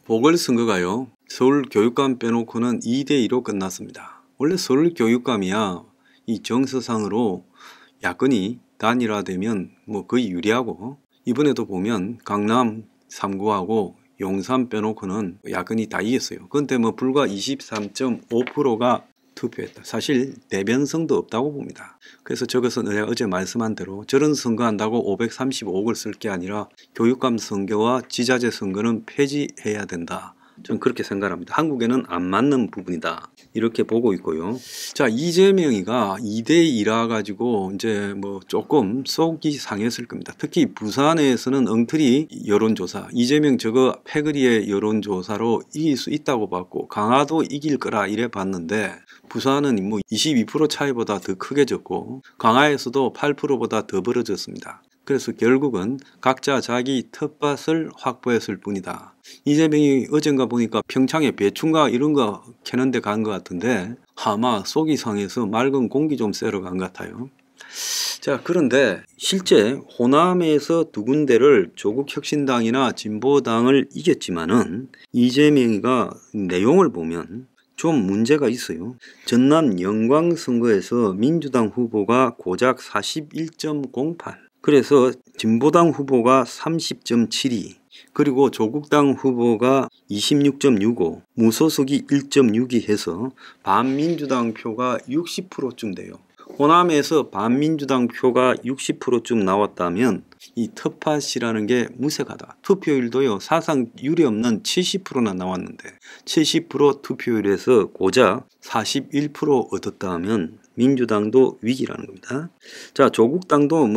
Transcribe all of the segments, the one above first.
보궐선거가요, 서울교육감 빼놓고는 2대2로 끝났습니다. 원래 서울교육감이야 이 정서상으로 야권이 단일화되면 거의 유리하고, 이번에도 보면 강남 3구하고 용산 빼놓고는 야권이 다 이겼어요. 그런데 불과 23.5%가 투표했다. 사실 대변성도 없다고 봅니다. 그래서 저것은 내가 어제 말씀한 대로 저런 선거한다고 535억을 쓸 게 아니라 교육감 선거와 지자체 선거는 폐지해야 된다. 저는 그렇게 생각합니다. 한국에는 안 맞는 부분이다, 이렇게 보고 있고요. 자, 이재명이가 2대2라 가지고 이제 조금 속이 상했을 겁니다. 특히 부산에서는 엉터리 여론조사, 이재명 저거 패거리의 여론조사로 이길 수 있다고 봤고, 강화도 이길 거라 이래 봤는데 부산은 22% 차이보다 더 크게 졌고, 강화에서도 8%보다 더 벌어졌습니다. 그래서 결국은 각자 자기 텃밭을 확보했을 뿐이다. 이재명이 어젠가 보니까 평창에 배추인가 이런 거 캐는데 간 것 같은데 아마 속이 상해서 맑은 공기 좀 쐬러 간 것 같아요. 자, 그런데 실제 호남에서 두 군데를 조국혁신당이나 진보당을 이겼지만은 이재명이가 내용을 보면 좀 문제가 있어요. 전남 영광 선거에서 민주당 후보가 고작 41.08, 그래서 진보당 후보가 30.72, 그리고 조국당 후보가 26.65, 무소속이 1.62 해서 반민주당 표가 60%쯤 돼요. 호남에서 반민주당 표가 60%쯤 나왔다면 이 텃밭이라는 게 무색하다. 투표율도요, 사상 유례 없는 70%나 나왔는데 70% 투표율에서 고작 41% 얻었다 하면 민주당도 위기라는 겁니다. 자, 조국당도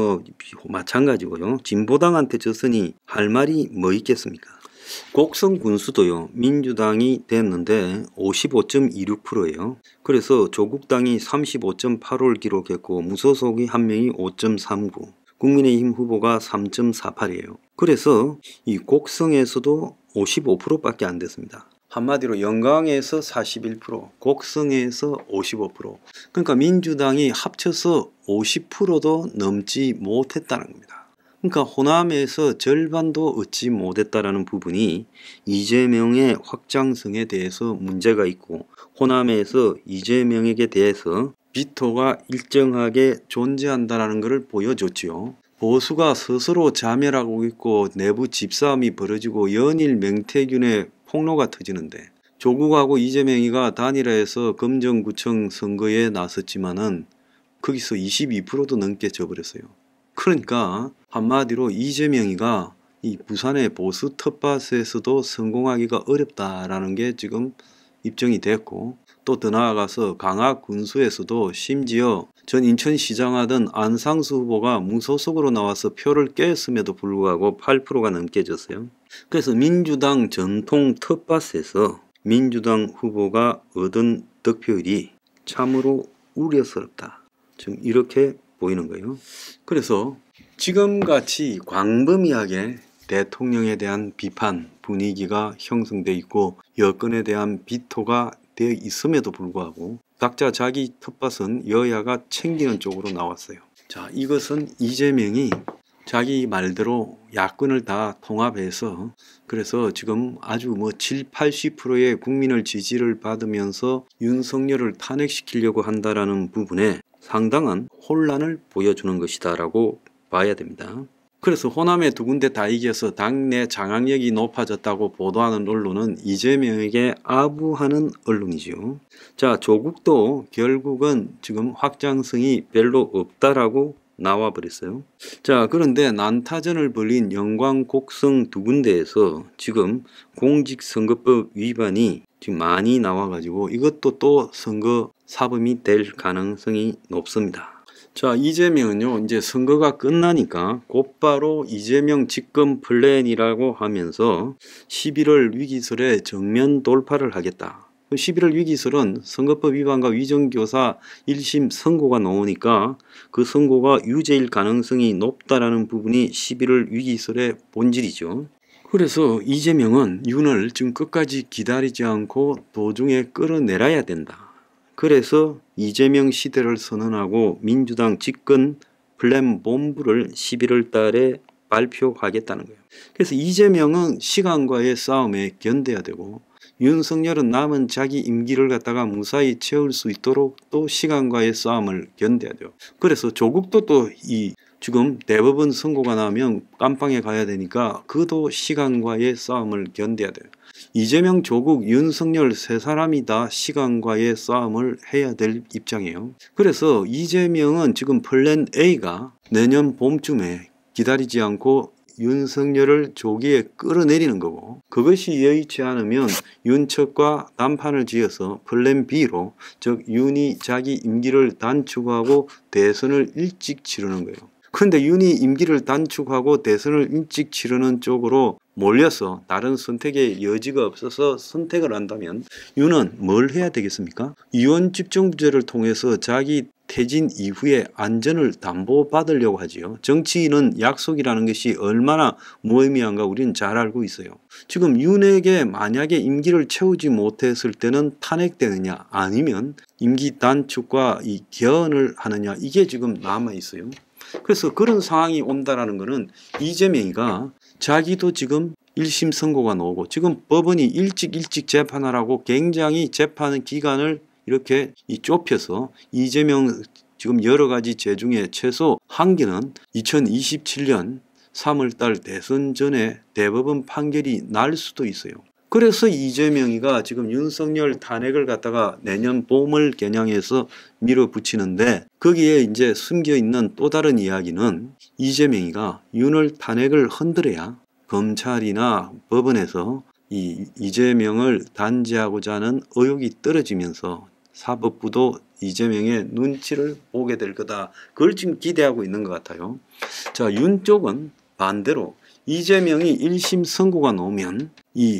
마찬가지고요. 진보당한테 졌으니 할 말이 뭐 있겠습니까? 곡성 군수도요, 민주당이 됐는데 55.26%예요. 그래서 조국당이 35.85를 기록했고, 무소속이 한 명이 5.39, 국민의힘 후보가 3.48이에요. 그래서 이 곡성에서도 55%밖에 안 됐습니다. 한마디로 영광에서 41%, 곡성에서 55%. 그러니까 민주당이 합쳐서 50%도 넘지 못했다는 겁니다. 그러니까 호남에서 절반도 얻지 못했다라는 부분이 이재명의 확장성에 대해서 문제가 있고, 호남에서 이재명에게 대해서 비토가 일정하게 존재한다는 것을 보여줬지요. 보수가 스스로 자멸하고 있고 내부 집싸움이 벌어지고 연일 명태균의 폭로가 터지는데, 조국하고 이재명이가 단일화해서 금정구청 선거에 나섰지만은 거기서 22%도 넘게 져버렸어요. 그러니까 한마디로 이재명이가 이 부산의 보수 텃밭에서도 성공하기가 어렵다라는 게 지금 입증이 됐고, 또 더 나아가서 강화 군수에서도 심지어 전 인천시장 하던 안상수 후보가 무소속으로 나와서 표를 깼음에도 불구하고 8%가 넘게 졌어요. 그래서 민주당 전통 텃밭에서 민주당 후보가 얻은 득표율이 참으로 우려스럽다, 지금 이렇게 보이는 거예요. 그래서 지금같이 광범위하게 대통령에 대한 비판 분위기가 형성돼 있고 여권에 대한 비토가 되어 있음에도 불구하고 각자 자기 텃밭은 여야가 챙기는 쪽으로 나왔어요. 자, 이것은 이재명이 자기 말대로 야권을 다 통합해서, 그래서 지금 아주 7, 80%의 국민을 지지를 받으면서 윤석열을 탄핵시키려고 한다라는 부분에 상당한 혼란을 보여주는 것이다 라고 봐야 됩니다. 그래서 호남의 두 군데 다 이겨서 당내 장악력이 높아졌다고 보도하는 언론은 이재명에게 아부하는 언론이죠. 자, 조국도 결국은 지금 확장성이 별로 없다라고 나와버렸어요. 자, 그런데 난타전을 벌인 영광, 곡성 두 군데에서 지금 공직선거법 위반이 지금 많이 나와가지고 이것도 또 선거 사범이 될 가능성이 높습니다. 자, 이재명은요, 이제 선거가 끝나니까 곧바로 이재명 집권 플랜이라고 하면서 11월 위기설에 정면 돌파를 하겠다. 11월 위기설은 선거법 위반과 위정교사 1심 선고가 나오니까 그 선고가 유죄일 가능성이 높다라는 부분이 11월 위기설의 본질이죠. 그래서 이재명은 윤을 지금 끝까지 기다리지 않고 도중에 끌어내려야 된다. 그래서 이재명 시대를 선언하고 민주당 집권 플랜 본부를 11월 달에 발표하겠다는 거예요. 그래서 이재명은 시간과의 싸움에 견뎌야 되고 윤석열은 남은 자기 임기를 갖다가 무사히 채울 수 있도록 또 시간과의 싸움을 견뎌야 돼요. 그래서 조국도 또 지금 대법원 선고가 나면 깜빵에 가야 되니까 그도 시간과의 싸움을 견뎌야 돼요. 이재명, 조국, 윤석열 세 사람이 다 시간과의 싸움을 해야 될 입장이에요. 그래서 이재명은 지금 플랜 A가 내년 봄쯤에 기다리지 않고 윤석열을 조기에 끌어내리는 거고, 그것이 여의치 않으면 윤측과 단판을 지어서 플랜 B로, 즉 윤이 자기 임기를 단축하고 대선을 일찍 치르는 거예요. 근데 윤이 임기를 단축하고 대선을 일찍 치르는 쪽으로 몰려서 다른 선택의 여지가 없어서 선택을 한다면 윤은 뭘 해야 되겠습니까? 이원 집정부제를 통해서 자기 퇴진 이후에 안전을 담보받으려고 하지요. 정치인은 약속이라는 것이 얼마나 무의미한가 우리는 잘 알고 있어요. 지금 윤에게 만약에 임기를 채우지 못했을 때는 탄핵되느냐 아니면 임기 단축과 이 개헌을 하느냐, 이게 지금 남아 있어요. 그래서 그런 상황이 온다라는 것은 이재명이가 자기도 지금 1심 선고가 나오고 지금 법원이 일찍 재판하라고 굉장히 재판 기간을 이렇게 좁혀서 이재명 지금 여러 가지 죄 중에 최소 한 개는 2027년 3월달 대선 전에 대법원 판결이 날 수도 있어요. 그래서 이재명이가 지금 윤석열 탄핵을 갖다가 내년 봄을 겨냥해서 밀어붙이는데, 거기에 이제 숨겨 있는 또 다른 이야기는 이재명이가 윤을 탄핵을 흔들어야 검찰이나 법원에서 이재명을 단죄하고자 하는 의혹이 떨어지면서 사법부도 이재명의 눈치를 보게 될 거다. 그걸 지금 기대하고 있는 것 같아요. 자, 윤 쪽은 반대로 이재명이 1심 선고가 나오면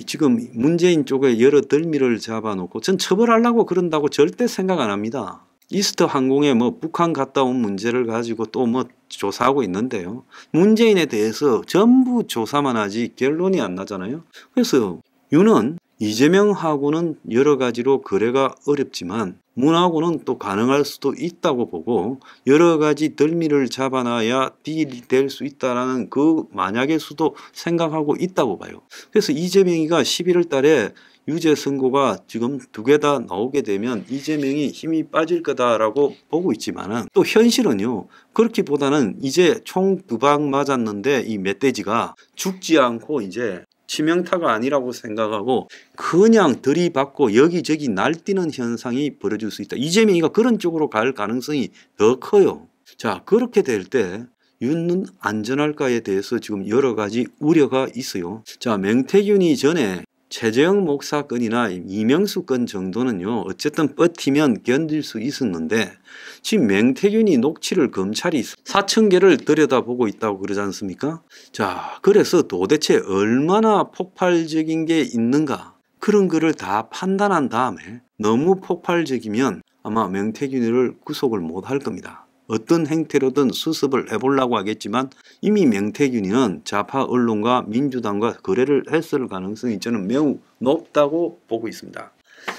지금 문재인 쪽에 여러 덜미를 잡아놓고, 전 처벌하려고 그런다고 절대 생각 안 합니다. 이스트 항공에 북한 갔다 온 문제를 가지고 또 조사하고 있는데요. 문재인에 대해서 전부 조사만 하지 결론이 안 나잖아요. 그래서 윤은 이재명하고는 여러 가지로 거래가 어렵지만 문하고는 또 가능할 수도 있다고 보고, 여러 가지 덜미를 잡아놔야 딜이 될 수 있다라는 그 만약의 수도 생각하고 있다고 봐요. 그래서 이재명이가 11월 달에 유죄 선고가 지금 2개 다 나오게 되면 이재명이 힘이 빠질 거다라고 보고 있지만은, 또 현실은요, 그렇기보다는 이제 총 2방 맞았는데 이 멧돼지가 죽지 않고 이제 치명타가 아니라고 생각하고 그냥 들이받고 여기저기 날뛰는 현상이 벌어질 수 있다. 이재명이가 그런 쪽으로 갈 가능성이 더 커요. 자, 그렇게 될 때 윤은 안전할까에 대해서 지금 여러 가지 우려가 있어요. 자, 맹태균이 전에 최재형 목사 건이나 이명수 건 정도는요, 어쨌든 버티면 견딜 수 있었는데, 지금 맹태균이 녹취를 검찰이 4,000개를 들여다보고 있다고 그러지 않습니까? 자, 그래서 도대체 얼마나 폭발적인 게 있는가, 그런 거를 다 판단한 다음에 너무 폭발적이면 아마 맹태균을 구속을 못 할 겁니다. 어떤 행태로든 수습을 해보려고 하겠지만 이미 맹태균이는 좌파 언론과 민주당과 거래를 했을 가능성이 저는 매우 높다고 보고 있습니다.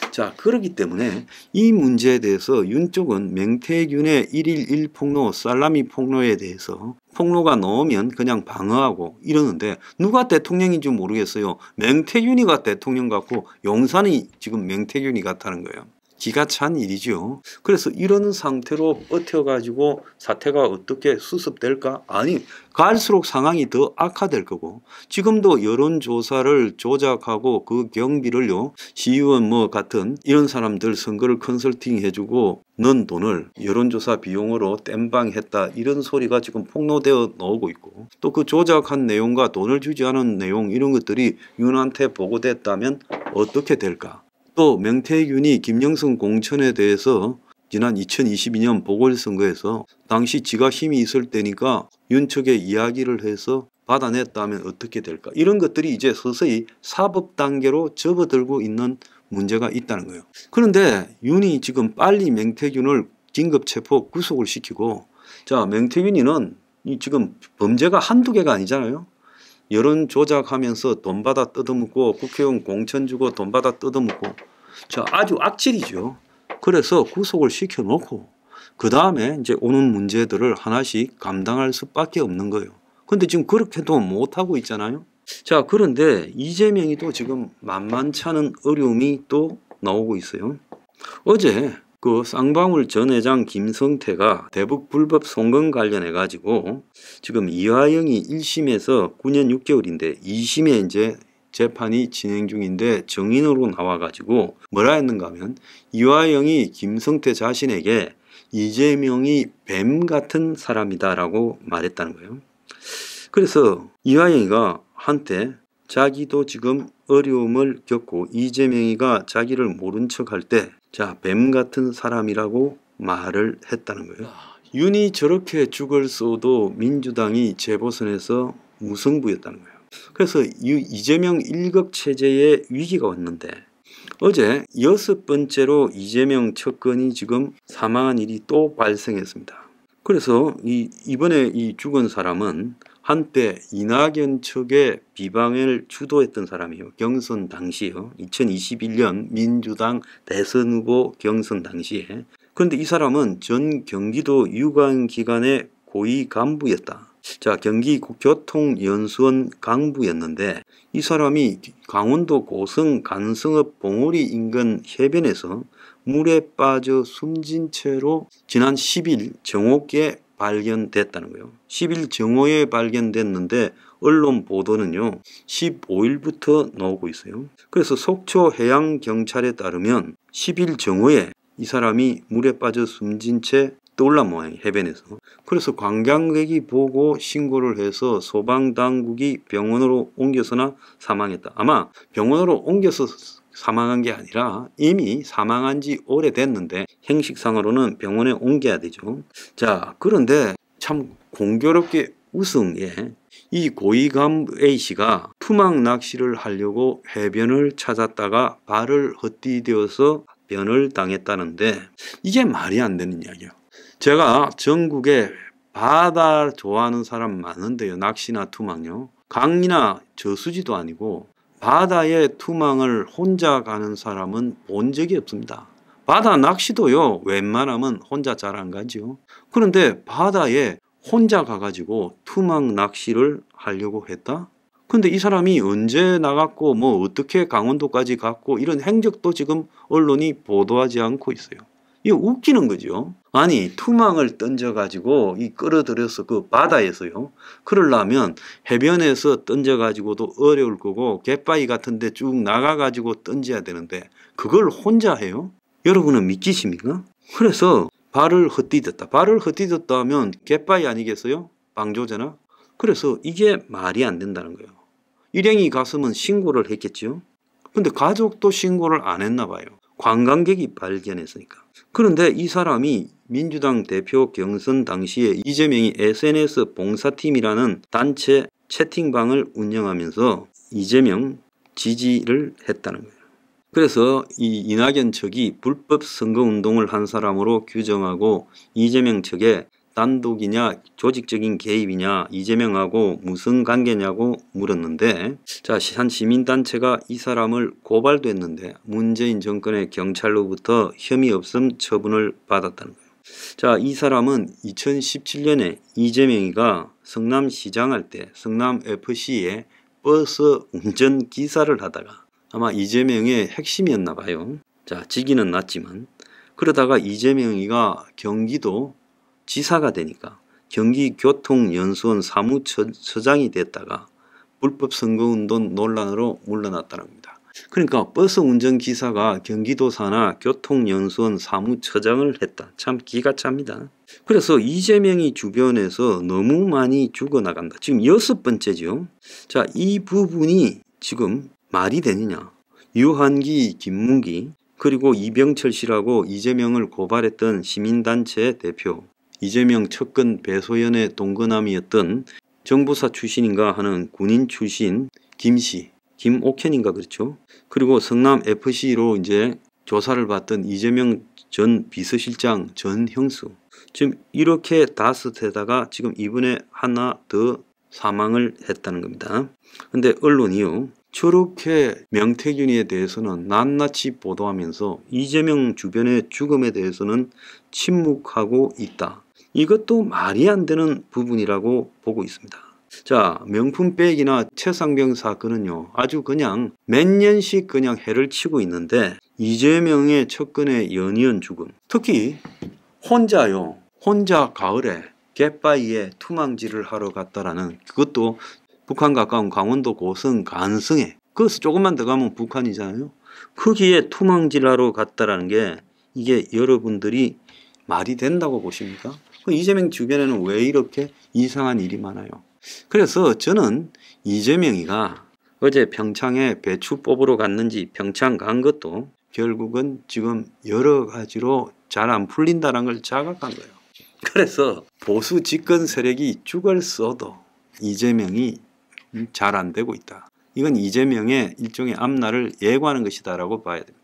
자, 그렇기 때문에 이 문제에 대해서 윤 쪽은 맹태균의 1일 1폭로, 살라미 폭로에 대해서 폭로가 나오면 그냥 방어하고 이러는데, 누가 대통령인지 모르겠어요. 맹태균이가 대통령 같고 용산이 지금 맹태균이 같다는 거예요. 기가 찬 일이죠. 그래서 이런 상태로 버텨가지고 사태가 어떻게 수습될까? 아니, 갈수록 상황이 더 악화될 거고, 지금도 여론조사를 조작하고 그 경비를요, 시의원 같은 이런 사람들 선거를 컨설팅 해주고 넌 돈을 여론조사 비용으로 땜빵했다, 이런 소리가 지금 폭로되어 나오고 있고, 또 그 조작한 내용과 돈을 주지 않은 내용, 이런 것들이 윤한테 보고됐다면 어떻게 될까? 또 맹태균이 김영선 공천에 대해서 지난 2022년 보궐선거에서 당시 지가 힘이 있을 때니까 윤 측에 이야기를 해서 받아냈다면 어떻게 될까? 이런 것들이 이제 서서히 사법 단계로 접어들고 있는 문제가 있다는 거예요. 그런데 윤이 지금 빨리 맹태균을 긴급체포 구속을 시키고, 자, 맹태균이는 지금 범죄가 한두 개가 아니잖아요. 여론 조작하면서 돈 받아 뜯어먹고, 국회의원 공천 주고 돈 받아 뜯어먹고, 자, 아주 악질이죠. 그래서 구속을 시켜놓고 그 다음에 이제 오는 문제들을 하나씩 감당할 수밖에 없는 거예요. 근데 지금 그렇게도 못하고 있잖아요. 자, 그런데 이재명이도 지금 만만치 않은 어려움이 또 나오고 있어요. 어제 그 쌍방울 전 회장 김성태가 대북 불법 송금 관련해 가지고 지금 이화영이 1심에서 9년 6개월인데 2심에 이제 재판이 진행 중인데 정인으로 나와 가지고 뭐라 했는가 하면 이화영이 김성태 자신에게 이재명이 뱀 같은 사람이다라고 말했다는 거예요. 그래서 이화영이가 한때 자기도 지금 어려움을 겪고 이재명이가 자기를 모른 척할 때 자, 뱀 같은 사람이라고 말을 했다는 거예요. 윤이 저렇게 죽을 쏘도 민주당이 재보선에서 무승부였다는 거예요. 그래서 이재명 일극체제의 위기가 왔는데 어제 6번째로 이재명 측근이 지금 사망한 일이 또 발생했습니다. 그래서 이번에 이 죽은 사람은 한때 이낙연 측의 비방을 주도했던 사람이에요. 경선 당시요. 2021년 민주당 대선 후보 경선 당시에. 그런데 이 사람은 전 경기도 유관기관의 고위 간부였다. 자, 경기교통연수원 간부였는데 이 사람이 강원도 고성 간성읍 봉우리 인근 해변에서 물에 빠져 숨진 채로 지난 10일 정오께 발견됐다는 거예요. 10일 정오에 발견됐는데 언론 보도는요 15일부터 나오고 있어요. 그래서 속초해양경찰에 따르면 10일 정오에 이 사람이 물에 빠져 숨진 채 떠올란 모양이에요. 해변에서. 그래서 관광객이 보고 신고를 해서 소방당국이 병원으로 옮겨서나 사망했다. 아마 병원으로 옮겨서 사망한 게 아니라 이미 사망한 지 오래됐는데 형식상으로는 병원에 옮겨야 되죠. 자, 그런데 참 공교롭게 우승에 이 고위감 A씨가 투망 낚시를 하려고 해변을 찾았다가 발을 헛디뎌서 변을 당했다는데 이게 말이 안 되는 이야기예요. 제가 전국에 바다 좋아하는 사람 많은데요. 낚시나 투망요. 강이나 저수지도 아니고 바다에 투망을 혼자 가는 사람은 본 적이 없습니다. 바다 낚시도요. 웬만하면 혼자 잘 안 가죠. 그런데 바다에 혼자 가가지고 투망 낚시를 하려고 했다? 근데 이 사람이 언제 나갔고 뭐 어떻게 강원도까지 갔고 이런 행적도 지금 언론이 보도하지 않고 있어요. 이거 웃기는 거죠. 아니 투망을 던져가지고 이 끌어들여서 그 바다에서요. 그러려면 해변에서 던져가지고도 어려울 거고 갯바위 같은 데 쭉 나가가지고 던져야 되는데 그걸 혼자 해요? 여러분은 믿기십니까? 그래서 발을 헛디뎠다. 발을 헛디뎠다 하면 갯바위 아니겠어요? 방조제나? 그래서 이게 말이 안 된다는 거예요. 일행이 갔으면 신고를 했겠죠. 근데 가족도 신고를 안 했나 봐요. 관광객이 발견했으니까. 그런데 이 사람이 민주당 대표 경선 당시에 이재명이 SNS 봉사팀이라는 단체 채팅방을 운영하면서 이재명 지지를 했다는 거예요. 그래서 이 이낙연 측이 불법 선거운동을 한 사람으로 규정하고 이재명 측에 단독이냐 조직적인 개입이냐 이재명하고 무슨 관계냐고 물었는데 자, 한 시민단체가 이 사람을 고발도 했는데 문재인 정권의 경찰로부터 혐의 없음 처분을 받았다는 거예요. 자, 이 사람은 2017년에 이재명이가 성남시장할 때 성남FC에 버스 운전기사를 하다가 아마 이재명의 핵심이었나 봐요. 자, 직위는 낮지만 그러다가 이재명이가 경기도 지사가 되니까 경기교통연수원 사무처장이 됐다가 불법 선거운동 논란으로 물러났다는 겁니다. 그러니까 버스 운전기사가 경기도사나 교통연수원 사무처장을 했다. 참 기가 찹니다. 그래서 이재명이 주변에서 너무 많이 죽어나간다. 지금 6번째죠. 자, 이 부분이 지금 말이 되느냐. 유한기, 김문기 그리고 이병철 씨라고 이재명을 고발했던 시민단체 대표 이재명 측근 배소연의 동거남이었던 정부사 출신인가 하는 군인 출신 김씨, 김옥현인가 그렇죠. 그리고 성남FC로 이제 조사를 받던 이재명 전 비서실장 전형수. 지금 이렇게 다섯에다가 지금 이번에 하나 더 사망을 했다는 겁니다. 근데 언론이요. 저렇게 명태균에 대해서는 낱낱이 보도하면서 이재명 주변의 죽음에 대해서는 침묵하고 있다. 이것도 말이 안 되는 부분이라고 보고 있습니다. 자, 명품백이나 최상병 사건은요, 아주 그냥 몇 년씩 그냥 해를 치고 있는데, 이재명의 척근의 연이은 죽음, 특히 혼자 가을에 갯바위에 투망질을 하러 갔다라는, 그것도 북한 가까운 강원도 고성 간성에, 거기서 조금만 더 가면 북한이잖아요. 거기에 투망질하러 갔다라는 게 이게 여러분들이 말이 된다고 보십니까? 이재명 주변에는 왜 이렇게 이상한 일이 많아요? 그래서 저는 이재명이가 어제 평창에 배추 뽑으러 갔는지 평창 간 것도 결국은 지금 여러 가지로 잘 안 풀린다는 걸 자각한 거예요. 그래서 보수 집권 세력이 죽을 써도 이재명이 잘 안 되고 있다. 이건 이재명의 일종의 앞날을 예고하는 것이다라고 봐야 됩니다.